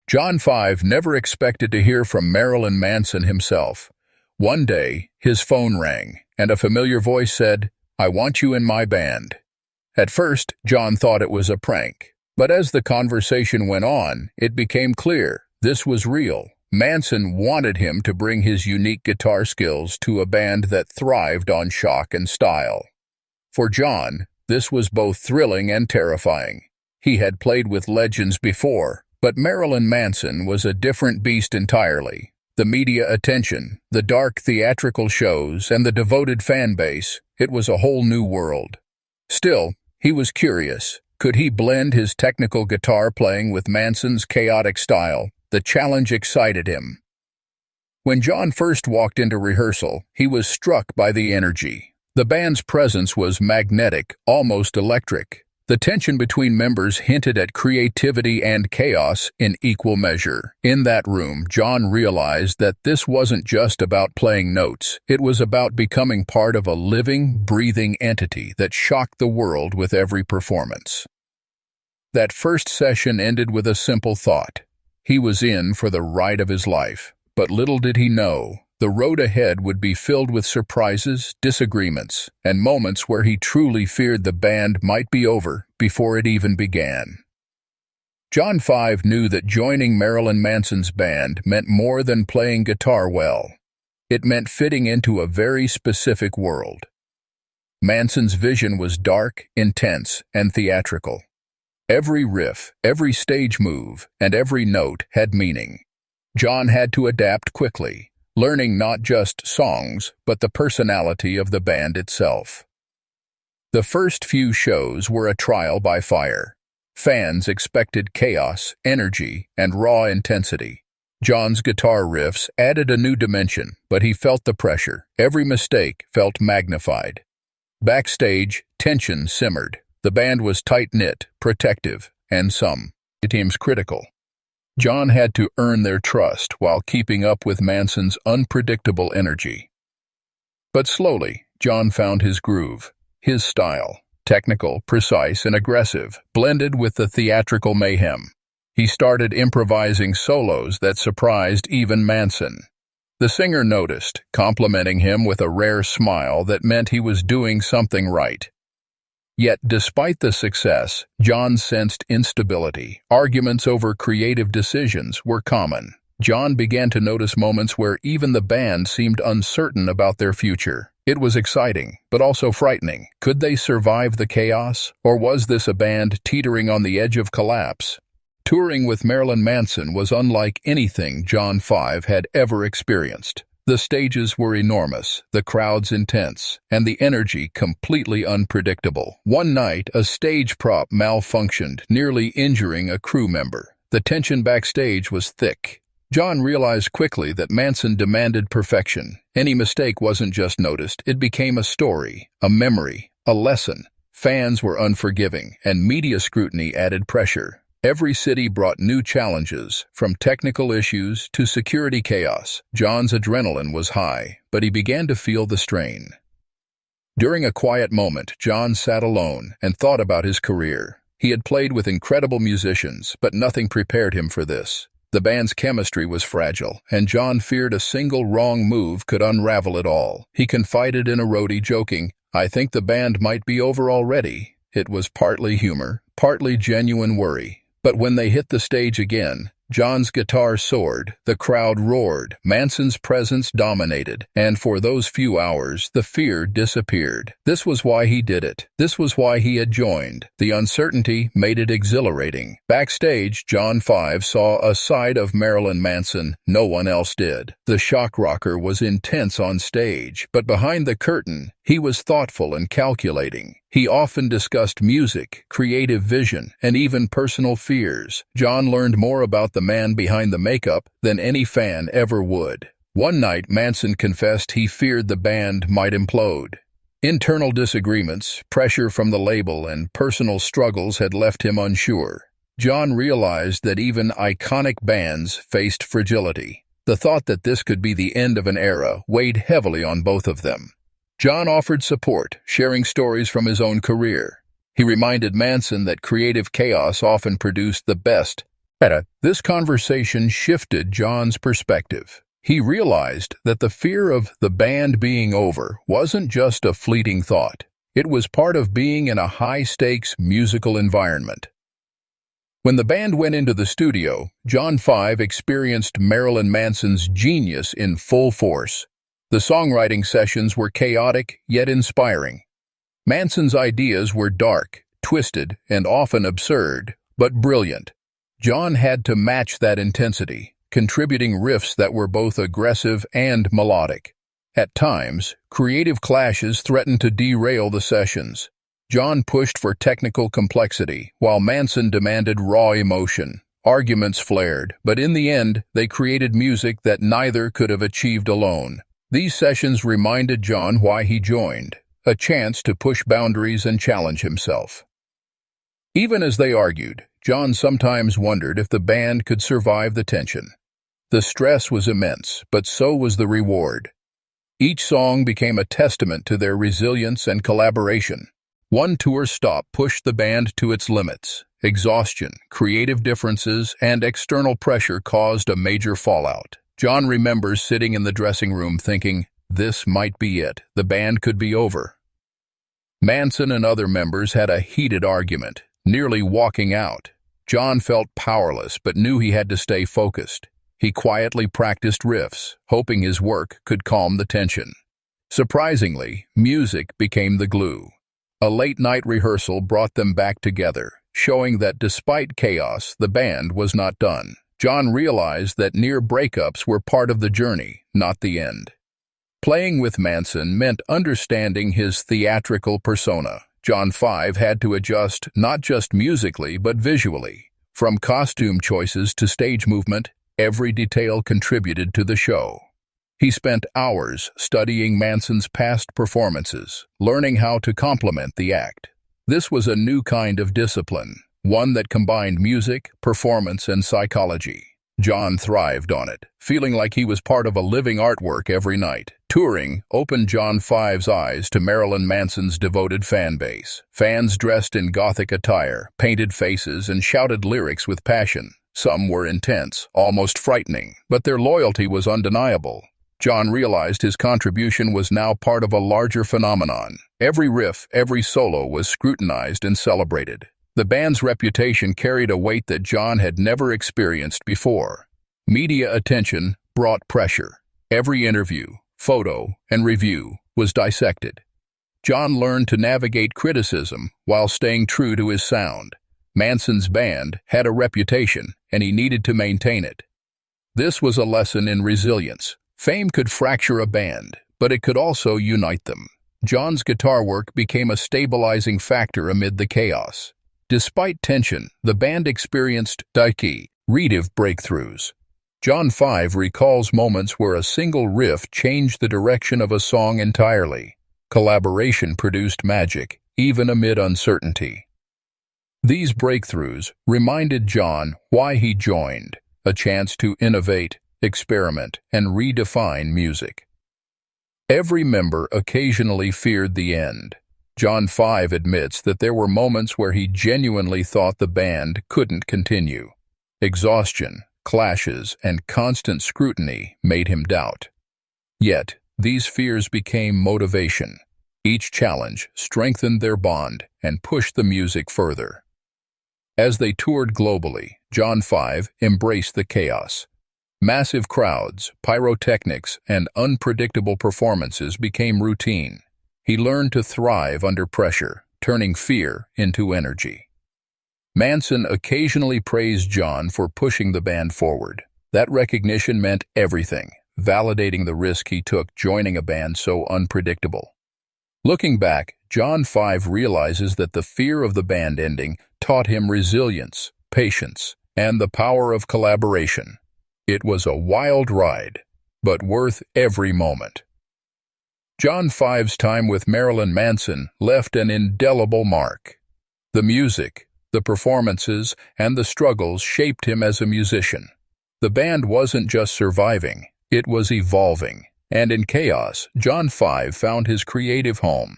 John 5 never expected to hear from Marilyn Manson himself. One day, his phone rang, and a familiar voice said, "I want you in my band." At first, John thought it was a prank, but as the conversation went on, it became clear this was real. Manson wanted him to bring his unique guitar skills to a band that thrived on shock and style. For John, this was both thrilling and terrifying. He had played with legends before, but Marilyn Manson was a different beast entirely. The media attention, the dark theatrical shows, and the devoted fan base, it was a whole new world. Still, he was curious. Could he blend his technical guitar playing with Manson's chaotic style? The challenge excited him. When John first walked into rehearsal, he was struck by the energy. The band's presence was magnetic, almost electric. The tension between members hinted at creativity and chaos in equal measure. In that room, John realized that this wasn't just about playing notes. It was about becoming part of a living, breathing entity that shocked the world with every performance. That first session ended with a simple thought. He was in for the ride of his life, but little did he know, the road ahead would be filled with surprises, disagreements, and moments where he truly feared the band might be over before it even began. John 5 knew that joining Marilyn Manson's band meant more than playing guitar well. It meant fitting into a very specific world. Manson's vision was dark, intense, and theatrical. Every riff, every stage move, and every note had meaning. John had to adapt quickly, learning not just songs, but the personality of the band itself. The first few shows were a trial by fire. Fans expected chaos, energy, and raw intensity. John's guitar riffs added a new dimension, but he felt the pressure. Every mistake felt magnified. Backstage, tension simmered. The band was tight-knit, protective, and sometimes critical. John had to earn their trust while keeping up with Manson's unpredictable energy. But slowly, John found his groove, his style, technical, precise, and aggressive, blended with the theatrical mayhem. He started improvising solos that surprised even Manson. The singer noticed, complimenting him with a rare smile that meant he was doing something right. Yet, despite the success, John sensed instability. Arguments over creative decisions were common. John began to notice moments where even the band seemed uncertain about their future. It was exciting, but also frightening. Could they survive the chaos, or was this a band teetering on the edge of collapse? Touring with Marilyn Manson was unlike anything John 5 had ever experienced. The stages were enormous, the crowds intense, and the energy completely unpredictable. One night, a stage prop malfunctioned, nearly injuring a crew member. The tension backstage was thick. John realized quickly that Manson demanded perfection. Any mistake wasn't just noticed, it became a story, a memory, a lesson. Fans were unforgiving, and media scrutiny added pressure. Every city brought new challenges, from technical issues to security chaos. John's adrenaline was high, but he began to feel the strain. During a quiet moment, John sat alone and thought about his career. He had played with incredible musicians, but nothing prepared him for this. The band's chemistry was fragile, and John feared a single wrong move could unravel it all. He confided in a roadie, joking, "I think the band might be over already." It was partly humor, partly genuine worry. But when they hit the stage again, John's guitar soared, the crowd roared, Manson's presence dominated, and for those few hours, the fear disappeared. This was why he did it. This was why he had joined. The uncertainty made it exhilarating. Backstage, John 5 saw a side of Marilyn Manson no one else did. The shock rocker was intense on stage, but behind the curtain, he was thoughtful and calculating. He often discussed music, creative vision, and even personal fears. John learned more about the man behind the makeup than any fan ever would. One night, Manson confessed he feared the band might implode. Internal disagreements, pressure from the label, and personal struggles had left him unsure. John realized that even iconic bands faced fragility. The thought that this could be the end of an era weighed heavily on both of them. John offered support, sharing stories from his own career. He reminded Manson that creative chaos often produced the best This conversation shifted John's perspective. He realized that the fear of the band being over wasn't just a fleeting thought. It was part of being in a high-stakes musical environment. When the band went into the studio, John 5 experienced Marilyn Manson's genius in full force. The songwriting sessions were chaotic yet inspiring. Manson's ideas were dark, twisted, and often absurd, but brilliant. John had to match that intensity, contributing riffs that were both aggressive and melodic. At times, creative clashes threatened to derail the sessions. John pushed for technical complexity, while Manson demanded raw emotion. Arguments flared, but in the end, they created music that neither could have achieved alone. These sessions reminded John why he joined, a chance to push boundaries and challenge himself. Even as they argued, John sometimes wondered if the band could survive the tension. The stress was immense, but so was the reward. Each song became a testament to their resilience and collaboration. One tour stop pushed the band to its limits. Exhaustion, creative differences, and external pressure caused a major fallout. John remembers sitting in the dressing room thinking, "This might be it. The band could be over." Manson and other members had a heated argument, nearly walking out. John felt powerless but knew he had to stay focused. He quietly practiced riffs, hoping his work could calm the tension. Surprisingly, music became the glue. A late-night rehearsal brought them back together, showing that despite chaos, the band was not done. John realized that near breakups were part of the journey, not the end. Playing with Manson meant understanding his theatrical persona. John 5 had to adjust not just musically but visually. From costume choices to stage movement, every detail contributed to the show. He spent hours studying Manson's past performances, learning how to complement the act. This was a new kind of discipline, one that combined music, performance, and psychology. John thrived on it, feeling like he was part of a living artwork every night. Touring opened John 5's eyes to Marilyn Manson's devoted fan base. Fans dressed in gothic attire, painted faces, and shouted lyrics with passion. Some were intense, almost frightening, but their loyalty was undeniable. John realized his contribution was now part of a larger phenomenon. Every riff, every solo was scrutinized and celebrated. The band's reputation carried a weight that John had never experienced before. Media attention brought pressure. Every interview, photo, and review was dissected. John learned to navigate criticism while staying true to his sound. Manson's band had a reputation, and he needed to maintain it. This was a lesson in resilience. Fame could fracture a band, but it could also unite them. John's guitar work became a stabilizing factor amid the chaos. Despite tension, the band experienced creative breakthroughs. John 5 recalls moments where a single riff changed the direction of a song entirely. Collaboration produced magic, even amid uncertainty. These breakthroughs reminded John why he joined, a chance to innovate, experiment, and redefine music. Every member occasionally feared the end. John 5 admits that there were moments where he genuinely thought the band couldn't continue. Exhaustion, clashes, and constant scrutiny made him doubt. Yet, these fears became motivation. Each challenge strengthened their bond and pushed the music further. As they toured globally, John 5 embraced the chaos. Massive crowds, pyrotechnics, and unpredictable performances became routine. He learned to thrive under pressure, turning fear into energy. Manson occasionally praised John for pushing the band forward. That recognition meant everything, validating the risk he took joining a band so unpredictable. Looking back, John 5 realizes that the fear of the band ending taught him resilience, patience, and the power of collaboration. It was a wild ride, but worth every moment. John 5's time with Marilyn Manson left an indelible mark. The music, the performances, and the struggles shaped him as a musician. The band wasn't just surviving, it was evolving. And in chaos, John 5 found his creative home.